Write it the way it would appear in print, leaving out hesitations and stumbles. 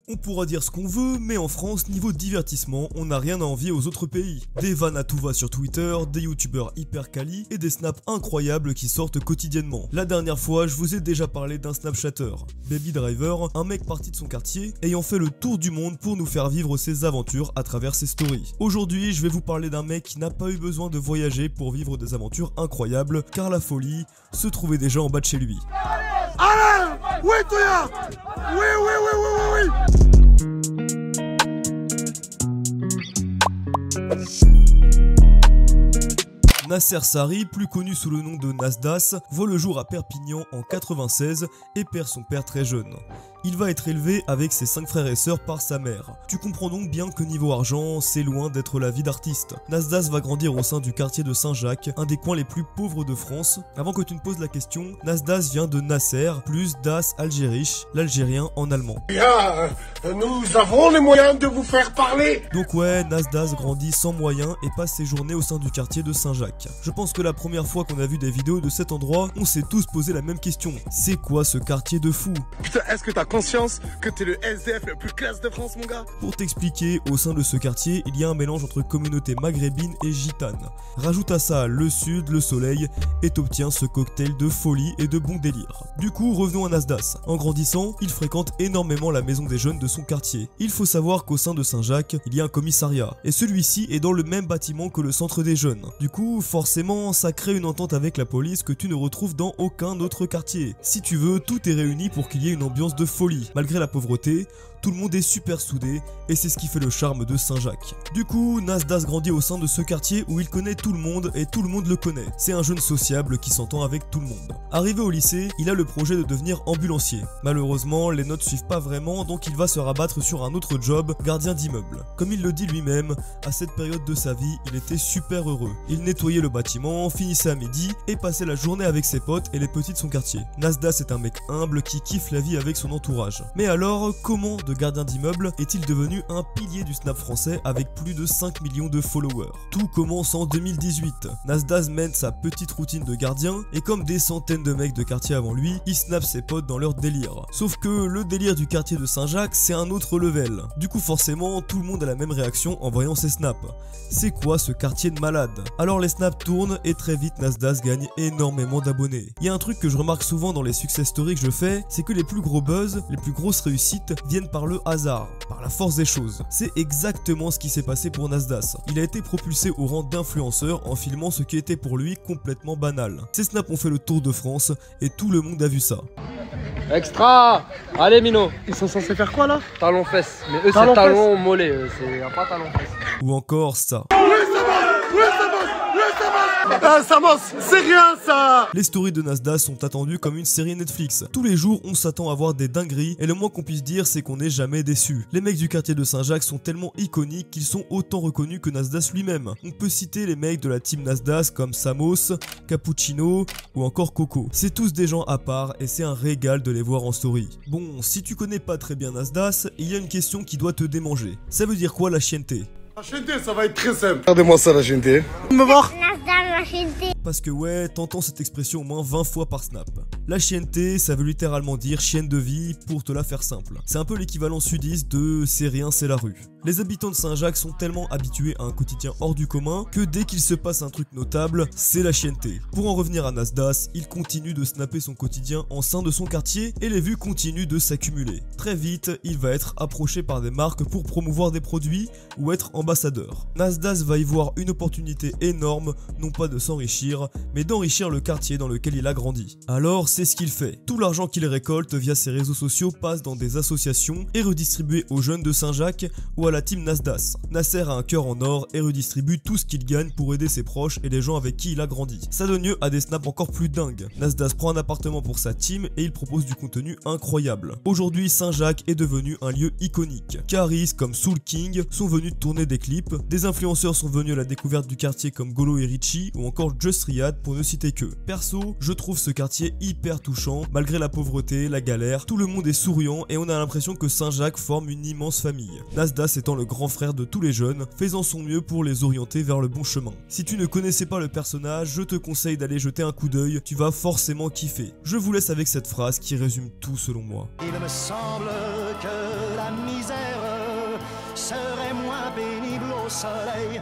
On pourra dire ce qu'on veut, mais en France, niveau divertissement, on n'a rien à envier aux autres pays. Des vannes à tout va sur Twitter, des youtubeurs hyper quali et des snaps incroyables qui sortent quotidiennement. La dernière fois, je vous ai déjà parlé d'un snapchatter, Baby Driver, un mec parti de son quartier, ayant fait le tour du monde pour nous faire vivre ses aventures à travers ses stories. Aujourd'hui, je vais vous parler d'un mec qui n'a pas eu besoin de voyager pour vivre des aventures incroyables, car la folie se trouvait déjà en bas de chez lui. Allez, oui, Toya, oui. Nasser Sari, plus connu sous le nom de Nasdas, voit le jour à Perpignan en 96 et perd son père très jeune. Il va être élevé avec ses 5 frères et sœurs par sa mère. Tu comprends donc bien que niveau argent, c'est loin d'être la vie d'artiste. Nasdas va grandir au sein du quartier de Saint-Jacques, un des coins les plus pauvres de France. Avant que tu ne poses la question, Nasdas vient de Nasser, plus Das Algérich, l'algérien en allemand. Bien, nous avons les moyens de vous faire parler. Donc ouais, Nasdas grandit sans moyens et passe ses journées au sein du quartier de Saint-Jacques. Je pense que la première fois qu'on a vu des vidéos de cet endroit, on s'est tous posé la même question. C'est quoi ce quartier de fou? Putain, est-ce que t'as conscience que t'es le SDF le plus classe de France, mon gars? Pour t'expliquer, au sein de ce quartier, il y a un mélange entre communauté maghrébine et gitane. Rajoute à ça le sud, le soleil, et t'obtiens ce cocktail de folie et de bon délire. Du coup, revenons à Nasdas. En grandissant, il fréquente énormément la maison des jeunes de son quartier. Il faut savoir qu'au sein de Saint-Jacques, il y a un commissariat, et celui-ci est dans le même bâtiment que le centre des jeunes. Du coup, forcément, ça crée une entente avec la police que tu ne retrouves dans aucun autre quartier. Si tu veux, tout est réuni pour qu'il y ait une ambiance de folie. Malgré la pauvreté, tout le monde est super soudé et c'est ce qui fait le charme de Saint-Jacques. Du coup, Nasdas grandit au sein de ce quartier où il connaît tout le monde et tout le monde le connaît. C'est un jeune sociable qui s'entend avec tout le monde. Arrivé au lycée, il a le projet de devenir ambulancier. Malheureusement, les notes suivent pas vraiment, donc il va se rabattre sur un autre job, gardien d'immeuble. Comme il le dit lui-même, à cette période de sa vie, il était super heureux. Il nettoyait le bâtiment, finissait à midi et passait la journée avec ses potes et les petits de son quartier. Nasdas est un mec humble qui kiffe la vie avec son entourage. Mais alors, comment de gardien d'immeuble est-il devenu un pilier du Snap français avec plus de 5 millions de followers? Tout commence en 2018. Nasdas mène sa petite routine de gardien et comme des centaines de mecs de quartier avant lui, il snap ses potes dans leur délire. Sauf que le délire du quartier de Saint-Jacques, c'est un autre level. Du coup forcément, tout le monde a la même réaction en voyant ses snaps. C'est quoi ce quartier de malade? Alors les snaps tournent et très vite Nasdas gagne énormément d'abonnés. Il y a un truc que je remarque souvent dans les success stories que je fais, c'est que les plus gros buzz, les plus grosses réussites viennent par le hasard, par la force des choses. C'est exactement ce qui s'est passé pour Nasdas. Il a été propulsé au rang d'influenceur en filmant ce qui était pour lui complètement banal. Ses snaps ont fait le tour de France et tout le monde a vu ça. Extra! Allez Mino! Ils sont censés faire quoi là? Talon fesses. Mais eux c'est talon mollet, c'est pas talon fesses. Ou encore ça. Samos, c'est rien ça! Les stories de Nasdas sont attendues comme une série Netflix. Tous les jours, on s'attend à voir des dingueries et le moins qu'on puisse dire, c'est qu'on n'est jamais déçu. Les mecs du quartier de Saint-Jacques sont tellement iconiques qu'ils sont autant reconnus que Nasdas lui-même. On peut citer les mecs de la team Nasdas comme Samos, Cappuccino ou encore Coco. C'est tous des gens à part et c'est un régal de les voir en story. Bon, si tu connais pas très bien Nasdas, il y a une question qui doit te démanger. Ça veut dire quoi la chienneté? La chienneté, ça va être très simple. Regardez-moi ça, la chienneté. Me voir? Parce que ouais, t'entends cette expression au moins 20 fois par snap. La chienneté, ça veut littéralement dire chienne de vie pour te la faire simple. C'est un peu l'équivalent sudiste de c'est rien, c'est la rue. Les habitants de Saint-Jacques sont tellement habitués à un quotidien hors du commun que dès qu'il se passe un truc notable, c'est la chienneté. Pour en revenir à Nasdas, il continue de snapper son quotidien en sein de son quartier et les vues continuent de s'accumuler. Très vite, il va être approché par des marques pour promouvoir des produits ou être ambassadeur. Nasdas va y voir une opportunité énorme, non pas de s'enrichir, mais d'enrichir le quartier dans lequel il a grandi. Alors c'est ce qu'il fait. Tout l'argent qu'il récolte via ses réseaux sociaux passe dans des associations et redistribué aux jeunes de Saint-Jacques ou à la team Nasdas. Nasser a un cœur en or et redistribue tout ce qu'il gagne pour aider ses proches et les gens avec qui il a grandi. Ça donne lieu à des snaps encore plus dingues. Nasdas prend un appartement pour sa team et il propose du contenu incroyable. Aujourd'hui, Saint-Jacques est devenu un lieu iconique. Caris comme Soul King sont venus tourner des clips, des influenceurs sont venus à la découverte du quartier comme Golo et Richie ou encore Just Riyad pour ne citer que. Perso, je trouve ce quartier hyper touchant, malgré la pauvreté, la galère, tout le monde est souriant et on a l'impression que Saint-Jacques forme une immense famille. Nasdas étant le grand frère de tous les jeunes, faisant son mieux pour les orienter vers le bon chemin. Si tu ne connaissais pas le personnage, je te conseille d'aller jeter un coup d'œil, tu vas forcément kiffer. Je vous laisse avec cette phrase qui résume tout selon moi. Il me semble que la misère serait moins pénible au soleil.